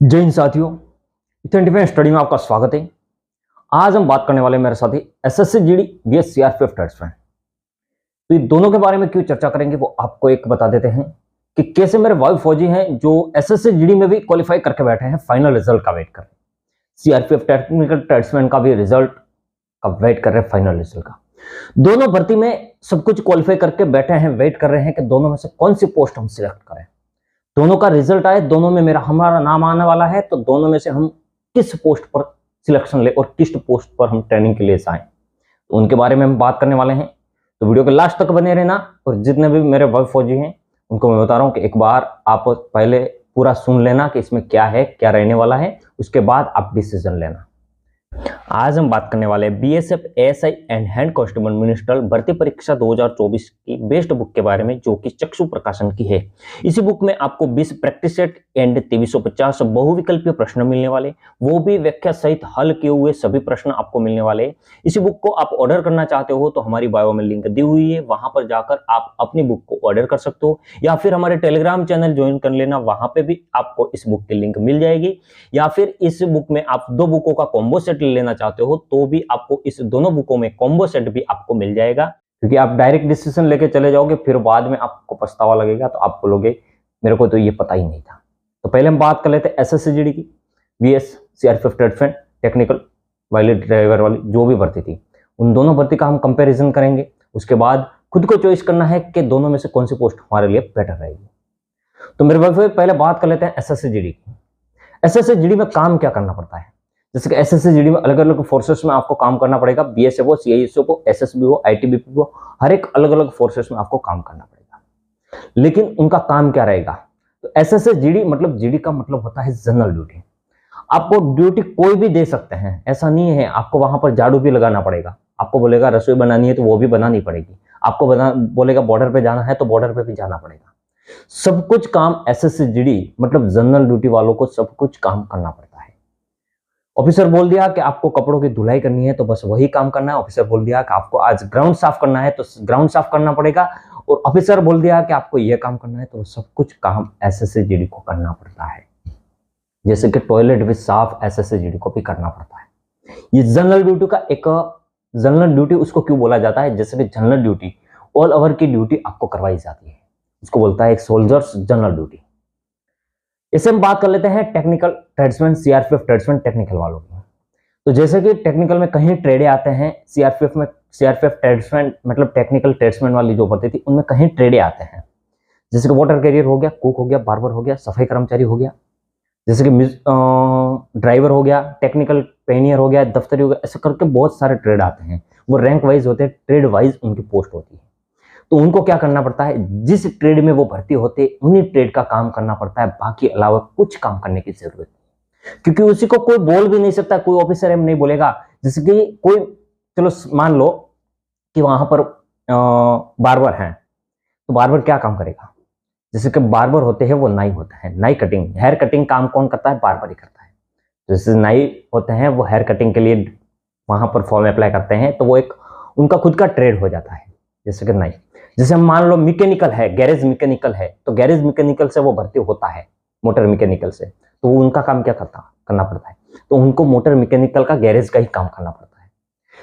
जय हिंद साथियों, ethane defence study में आपका स्वागत है। आज हम बात करने वाले हैं मेरे साथी SSC GD BS CRPF tradesman. तो ये दोनों के बारे में क्यों चर्चा करेंगे वो आपको एक बता देते हैं कि कैसे मेरे वायु फौजी हैं जो एसएससी जीडी में भी क्वालिफाई करके बैठे हैं, फाइनल रिजल्ट का वेट कर रहे हैं। सीआरपीएफ टेक्निकल ट्रेड्समैन का भी रिजल्ट का वेट कर रहे हैं, फाइनल रिजल्ट का। दोनों भर्ती में सब कुछ क्वालिफाई करके बैठे हैं, वेट कर रहे हैं कि दोनों में से कौन सी पोस्ट हम सिलेक्ट करें। दोनों का रिजल्ट आए, दोनों में हमारा नाम आने वाला है, तो दोनों में से हम किस पोस्ट पर सिलेक्शन ले और किस पोस्ट पर हम ट्रेनिंग के लिए आए, तो उनके बारे में हम बात करने वाले हैं। तो वीडियो के लास्ट तक बने रहना। और जितने भी मेरे वायु फौजी हैं उनको मैं बता रहा हूं कि एक बार आप पहले पूरा सुन लेना कि इसमें क्या है, क्या रहने वाला है, उसके बाद आप डिसीजन लेना। आज हम बात करने वाले हैं BSF ASI and hand constable minstrel भर्ती परीक्षा 2024 की बेस्ट बुक के बारे में, जो कि चक्षु प्रकाशन की है। इसी बुक में आपको 20 प्रैक्टिस सेट एंड 2350 बहुविकल्पीय प्रश्न मिलने वाले, वो भी व्याख्या सहित हल किए हुए सभी प्रश्न आपको मिलने वाले। इसी बुक को आप ऑर्डर करना चाहते हो तो हमारी बायो में लिंक दी हुई है, वहां पर जाकर आप अपनी बुक को ऑर्डर कर सकते हो, या फिर हमारे टेलीग्राम चैनल ज्वाइन कर लेना, वहां पे भी आपको इस बुक की लिंक मिल जाएगी। या फिर इस बुक में आप 2 बुकों का कॉम्बो सेट लेना चाहते हो तो भी आपको इस दोनों बुकों में कॉम्बो सेट भी आपको मिल जाएगा, क्योंकि आप डायरेक्ट डिसीजन लेके चले जाओगे फिर बाद में आपको पछतावा लगेगा, तो आप बोलोगे मेरे को तो ये पता ही नहीं था। तो पहले हम बात कर लेते हैं एसएससी जीडी की, बीएस सीआरपीएफ ट्रेड्समैन टेक्निकल वाली ड्राइवर वाली जो भी भर्ती थी, उन दोनों भर्ती का हम कंपैरिजन करेंगे। उसके बाद खुद को चॉइस करना है कि दोनों में से कौन सी पोस्ट हमारे लिए बेटर रहेगी। तो मेरे भाई पहले बात कर लेते हैं एसएससी जीडी की। एसएससी जीडी में काम क्या करना पड़ता है, जैसे कि एसएससी जीडी में अलग अलग फोर्सेस में आपको काम करना पड़ेगा, बीएसएफ हो, सीआईएसएफ हो, एसएसबी हो, आईटीबीपी हो, हर एक अलग अलग फोर्सेस में आपको काम करना पड़ेगा। लेकिन उनका काम क्या रहेगा, तो एसएससी जीडी मतलब जीडी का मतलब होता है जनरल ड्यूटी। आपको ड्यूटी कोई भी दे सकते हैं, ऐसा नहीं है आपको वहां पर झाड़ू भी लगाना पड़ेगा। आपको बोलेगा रसोई बनानी है तो वो भी बनानी पड़ेगी, आपको बोलेगा बॉर्डर पे जाना है तो बॉर्डर पे भी जाना पड़ेगा। सब कुछ काम एसएससी जीडी मतलब जनरल ड्यूटी वालों को सब कुछ काम करना पड़ता है। ऑफिसर बोल दिया कि आपको कपड़ों की धुलाई करनी है तो बस वही काम करना है। ऑफिसर बोल दिया कि आपको आज ग्राउंड साफ करना है तो ग्राउंड साफ करना पड़ेगा। और ऑफिसर बोल दिया कि आपको यह काम करना है तो सब कुछ काम एसएससी जीडी को करना पड़ता है। जैसे कि टॉयलेट भी साफ एसएससी जीडी को भी करना पड़ता है। ये जनरल ड्यूटी का एक जनरल ड्यूटी उसको क्यों बोला जाता है, जैसे कि जनरल ड्यूटी ऑल ओवर की ड्यूटी आपको करवाई जाती है, उसको बोलता है एक सोल्जर्स जनरल ड्यूटी। इसे हम बात कर लेते हैं technical tradesman CRPF tradesman technical वालों की। तो जैसे कि टेक्निकल में कहीं ट्रेडे आते हैं, सीआरपीएफ में सीआरपीएफ ट्रेड्समैन मतलब टेक्निकल ट्रेड्समैन वाली जो भर्ती थी उनमें कहीं ट्रेडे आते हैं, जैसे कि वाटर कैरियर हो गया, कुक हो गया, बार्बर हो गया, सफाई कर्मचारी हो गया, जैसे कि ड्राइवर हो गया, टेक्निकल पेनियर हो गया, दफ्तरी हो गया, ऐसा करके बहुत सारे ट्रेड आते हैं। वो रैंक वाइज होते हैं, ट्रेड वाइज उनकी पोस्ट होती है। तो उनको क्या करना पड़ता है, जिस ट्रेड में वो भर्ती होते उन्हीं ट्रेड का काम करना पड़ता है, बाकी अलावा कुछ काम करने की जरूरत नहीं, क्योंकि उसी को कोई बोल भी नहीं सकता, कोई ऑफिसर एम नहीं बोलेगा। जैसे कि कोई चलो मान लो कि वहां पर बार्बर हैं, तो बार्बर क्या काम करेगा, जैसे कि बार्बर होते हैं वो नाई होते हैं, नाई कटिंग हेयर कटिंग काम कौन करता है, बार्बर ही करता है। जैसे नाई होते हैं वो हेयर कटिंग के लिए वहां पर फॉर्म अप्लाई करते हैं, तो वो एक उनका खुद का ट्रेड हो जाता है, जैसे कि नाई। जैसे हम मान लो मैकेनिकल है, गैरेज मैकेनिकल है, तो गैरेज मैकेनिकल से वो भर्ती होता है मोटर मैकेनिकल से, तो उनका काम क्या करना पड़ता है, तो उनको मोटर मैकेनिकल का गैरेज का ही काम करना पड़ता है।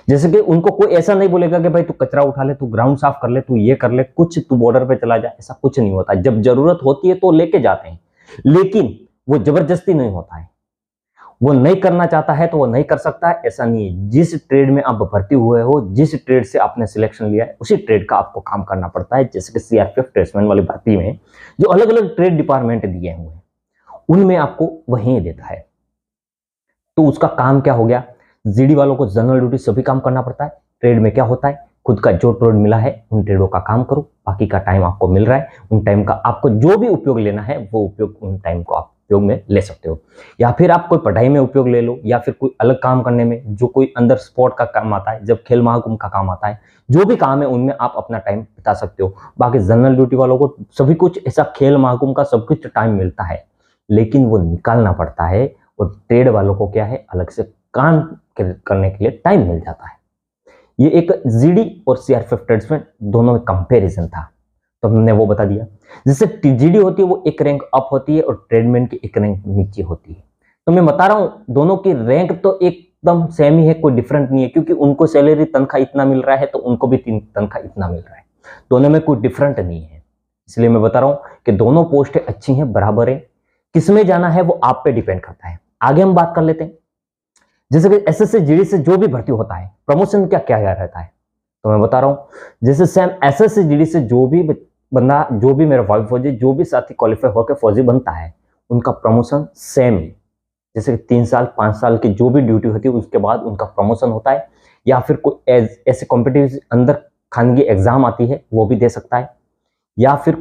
जैसे कि उनको कोई ऐसा नहीं बोलेगा कि भाई तू कचरा उठा ले, तू ग्राउंड साफ कर ले, तू ये कर ले, कुछ तू बॉर्डर पे चला जा, ऐसा कुछ नहीं होता। जब जरूरत होती है तो लेके जाते हैं, लेकिन वो जबरदस्ती नहीं होता है। वो नहीं करना चाहता है तो वो नहीं कर सकता है, ऐसा नहीं है। जिस ट्रेड में आप भर्ती हुए हो, जिस ट्रेड से आपने सिलेक्शन लिया है, उसी ट्रेड का आपको काम करना पड़ता है। जैसे कि सीआरपीएफ ट्रेड्समैन वाली भर्ती में जो अलग अलग ट्रेड डिपार्टमेंट दिए हुए हैं उनमें आपको वही देता है। तो उसका काम क्या हो गया, जीडी वालों को जनरल ड्यूटी सभी काम करना पड़ता है। ट्रेड में क्या होता है, खुद का जो ट्रेड मिला है उन ट्रेडों का काम करो, बाकी का टाइम आपको मिल रहा है, उन टाइम का आपको जो भी उपयोग लेना है वो उपयोग उन टाइम को आप उपयोग में ले सकते हो। या फिर आप कोई पढ़ाई में उपयोग ले लो, या फिर कोई अलग काम करने में, जो कोई अंदर स्पोर्ट का काम आता है, जब खेल महाकुंभ का काम आता है, जो भी काम है उनमें आप अपना टाइम बिता सकते हो। बाकी जनरल ड्यूटी वालों को सभी कुछ ऐसा खेल महाकुंभ का सब कुछ टाइम मिलता है, लेकिन वो निकालना पड़ता है। और ट्रेड वालों को क्या है, अलग से काम करने के लिए टाइम मिल जाता है। ये एक जीडी और सीआरपीएफ ट्रेड्समैन दोनों में कंपैरिजन था, तो हमने वो बता दिया। जैसे जीडी होती है वो एक रैंक अप होती है और ट्रेडमैन की एक रैंक नीचे होती है। तो मैं बता रहा हूं दोनों की रैंक तो एकदम सेम ही है, कोई डिफरेंट नहीं है, क्योंकि उनको सैलरी तनख्वाह इतना मिल रहा है तो उनको भी तनख्वाह इतना मिल रहा है, दोनों में कोई डिफरेंट नहीं है। इसलिए मैं बता रहा हूं कि दोनों पोस्टें अच्छी हैं, बराबर है, किसमें जाना है वो आप पे डिपेंड करता है। आगे हम बात कर लेते हैं, जैसे कि एसएससी जीडी से जो भी भर्ती होता है प्रमोशन क्या क्या रहता है, तो मैं बता रहा हूं जैसे सेम एसएससी जीडी से जो भी बंदा, जो भी मेरा वाइफ फौजी, जो भी साथी क्वालिफाई होकर फौजी बनता है उनका प्रमोशन सेम है। जैसे कि 3 साल 5 साल की जो भी ड्यूटी होती है उसके बाद उनका प्रमोशन होता है, या फिर कोई ऐसे कॉम्पिटिटिव अंदर खानगी एग्जाम आती है वो भी दे सकता है, या फिर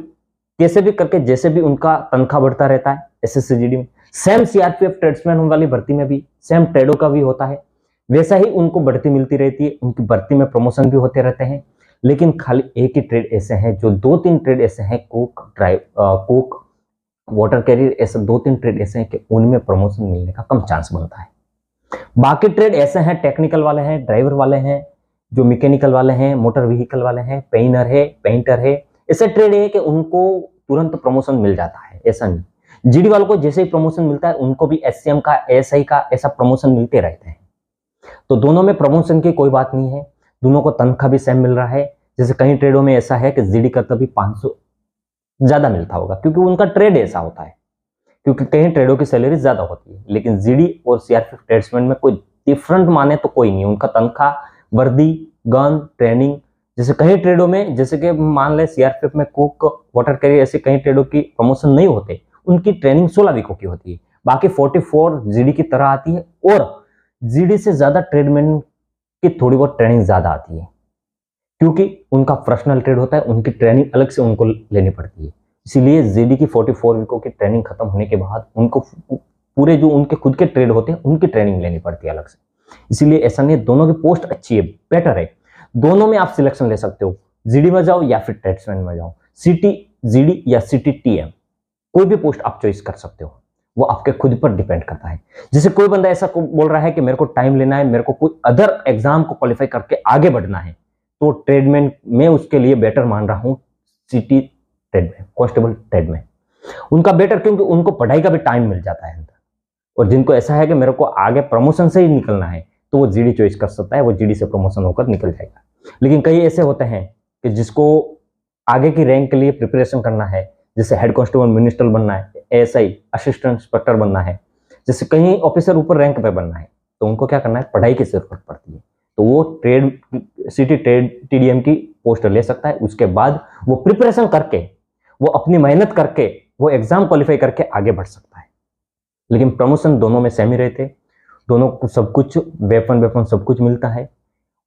कैसे भी करके जैसे भी उनका तनख्वाह बढ़ता रहता है एसएससी जीडी में। सेम सीआरपीएफ ट्रेड्समैन वाली भर्ती में भी सेम ट्रेडो का भी होता है, वैसा ही उनको बढ़ती मिलती रहती है, उनकी भर्ती में प्रमोशन भी होते रहते हैं। लेकिन खाली एक ही ट्रेड ऐसे हैं, जो 2-3 ट्रेड ऐसे हैं, कुक, वाटर कैरियर, ऐसे 2-3 ट्रेड ऐसे हैं कि उनमें प्रमोशन मिलने का कम चांस बनता है। बाकी ट्रेड ऐसे हैं, टेक्निकल वाले हैं, ड्राइवर वाले हैं, जो मैकेनिकल वाले हैं, मोटर व्हीकल वाले हैं, पेंटर है, पेंटर है, ऐसे ट्रेड है कि उनको तुरंत प्रमोशन मिल जाता है। ऐसा नहीं, जीडी वालों को जैसे ही प्रमोशन मिलता है उनको भी एससीएम का, एसआई का ऐसा प्रमोशन मिलते रहते हैं। तो दोनों में प्रमोशन की कोई बात नहीं है, दोनों को तनख्वाह भी सेम मिल रहा है। जैसे कई ट्रेडों में ऐसा है कि जीडी का तभी 500 ज्यादा मिलता होगा, क्योंकि उनका ट्रेड ऐसा होता है, क्योंकि कई ट्रेडों की सैलरी ज्यादा होती है। लेकिन जीडी और सीआरपीएफ ट्रेड्समैन में कोई डिफरेंट माने तो कोई नहीं, उनका तनख्वाह, वर्दी, गन, ट्रेनिंग, जैसे कई ट्रेडों में, जैसे कि मान ले सीआरपीएफ में कुक, वाटर कैरियर, ऐसे कई ट्रेडों की प्रमोशन नहीं होते, उनकी ट्रेनिंग 16 वीकों की होती है, बाकी 44 जीडी की तरह आती है। और जीडी से ज्यादा ट्रेडमैन की थोड़ी बहुत ट्रेनिंग ज्यादा आती है, क्योंकि उनका पर्सनल ट्रेड होता है, उनकी ट्रेनिंग अलग से उनको लेनी पड़ती है। इसीलिए जीडी की 44 वीकों की ट्रेनिंग खत्म होने के बाद उनको पूरे जो उनके खुद के ट्रेड होते हैं उनकी ट्रेनिंग लेनी पड़ती है अलग से। इसीलिए ऐसा नहीं, दोनों की पोस्ट अच्छी है, बेटर है, दोनों में आप सिलेक्शन ले सकते हो, जीडी में जाओ या फिर ट्रेड्समैन में जाओ, सिटी जीडी या सिटी टीएम, कोई भी पोस्ट आप चॉइस कर सकते हो, वो आपके खुद पर डिपेंड करता है। जैसे कोई बंदा ऐसा बोल रहा है कि मेरे को टाइम लेना है, मेरे को कोई अदर एग्जाम को क्वालिफाई करके आगे बढ़ना है, तो ट्रेडमैन में उसके लिए बेटर मान रहा हूं सिटी ट्रेड में, कांस्टेबल ट्रेड में उनका बेटर, क्योंकि उनको पढ़ाई का भी टाइम मिल जाता है अंदर। और जिनको ऐसा है कि मेरे को आगे प्रमोशन से ही निकलना है तो वो जीडी चॉइस कर सकता है, वो जीडी से प्रमोशन होकर निकल जाएगा। लेकिन कई ऐसे होते हैं कि जिसको आगे की रैंक के लिए प्रिपरेशन करना है, जैसे हेड कांस्टेबल मिनिस्टर बनना है, एएसआई असिस्टेंट इंस्पेक्टर बनना है, जैसे कहीं ऑफिसर ऊपर रैंक पे बनना है, तो उनको क्या करना है, पढ़ाई की जरूरत पड़ती है। तो वो सिटी ट्रेड टीडीएम की पोस्ट ले सकता है, उसके बाद वो प्रिपरेशन करके, वो अपनी मेहनत करके, वो एग्जाम क्वालिफाई करके आगे बढ़ सकता है। लेकिन प्रमोशन दोनों में सेम ही रहते, दोनों को सब कुछ, वेपन सब कुछ मिलता है,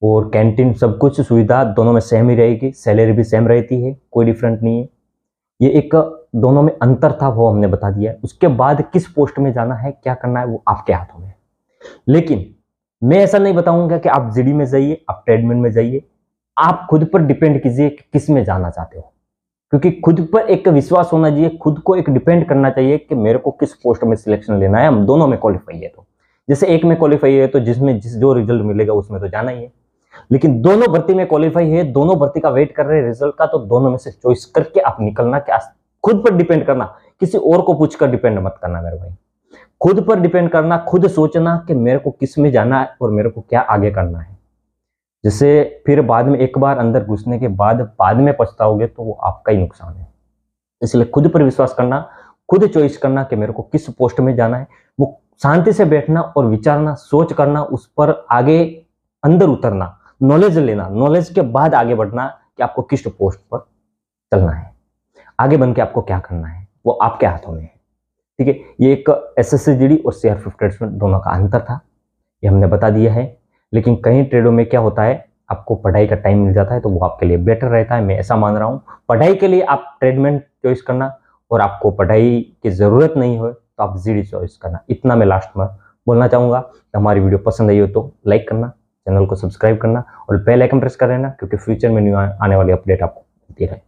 और कैंटीन सब कुछ सुविधा दोनों में सेम ही रहेगी, सैलरी भी सेम रहती है, कोई डिफरेंट नहीं है। ये एक दोनों में अंतर था, वो हमने बता दिया। उसके बाद किस पोस्ट में जाना है, क्या करना है, वो आपके हाथों में। लेकिन मैं ऐसा नहीं बताऊंगा कि आप जीडी में जाइए, आप ट्रेडमैन में जाइए, आप खुद पर डिपेंड कीजिए कि किस में जाना चाहते हो, क्योंकि खुद पर एक विश्वास होना चाहिए, खुद को एक डिपेंड करना चाहिए कि मेरे को किस पोस्ट में सिलेक्शन लेना है। हम दोनों में क्वालिफाई है, तो जैसे एक में क्वालिफाई है तो जिसमें जो रिजल्ट मिलेगा उसमें तो जाना ही है। लेकिन दोनों भर्ती में क्वालिफाई है, दोनों भर्ती का वेट कर रहे हैं रिजल्ट का, तो दोनों में से चॉइस करके आप निकलना, क्या खुद पर डिपेंड करना, किसी और को पूछकर डिपेंड मत करना मेरे भाई, खुद पर डिपेंड करना, खुद सोचना कि मेरे को किस में जाना है और मेरे को क्या आगे करना है। जिससे फिर बाद में एक बार अंदर घुसने के बाद में पछताओगे तो वो आपका ही नुकसान है। इसलिए खुद पर विश्वास करना, खुद चॉइस करना कि मेरे को किस पोस्ट में जाना है, वो शांति से बैठना और विचारना, सोच करना, उस पर आगे अंदर उतरना, नॉलेज लेना, नॉलेज के बाद आगे बढ़ना कि आपको किस पोस्ट पर चलना है, आगे बन के आपको क्या करना है, वो आपके हाथों में है। ठीक है, ये एक एसएससी जीडी और सीआरपीएफ ट्रेड्समैन दोनों का अंतर था, ये हमने बता दिया है। लेकिन कई ट्रेडों में क्या होता है, आपको पढ़ाई का टाइम मिल जाता है तो वो आपके लिए बेटर रहता है, मैं ऐसा मान रहा हूँ। पढ़ाई के लिए आप ट्रेडमैन चॉइस करना, और आपको पढ़ाई की जरूरत नहीं हो तो आप जीडी चॉइस करना। इतना मैं लास्ट में बोलना चाहूँगा। तो हमारी वीडियो पसंद आई हो तो लाइक करना, चैनल को सब्सक्राइब करना और बेल आइकन प्रेस कर लेना, क्योंकि फ्यूचर में न्यू आने वाली अपडेट आपको मिलती रहे।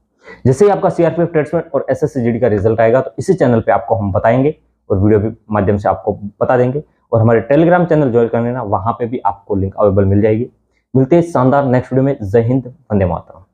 जैसे ही आपका सीआरपीएफ ट्रेड्समैन और एसएससी जीडी का रिजल्ट आएगा तो इसी चैनल पे आपको हम बताएंगे और वीडियो के माध्यम से आपको बता देंगे। और हमारे टेलीग्राम चैनल ज्वाइन कर लेना, वहां पे भी आपको लिंक अवेलेबल मिल जाएगी। मिलते हैं शानदार नेक्स्ट वीडियो में। जय हिंद, वंदे मातरम।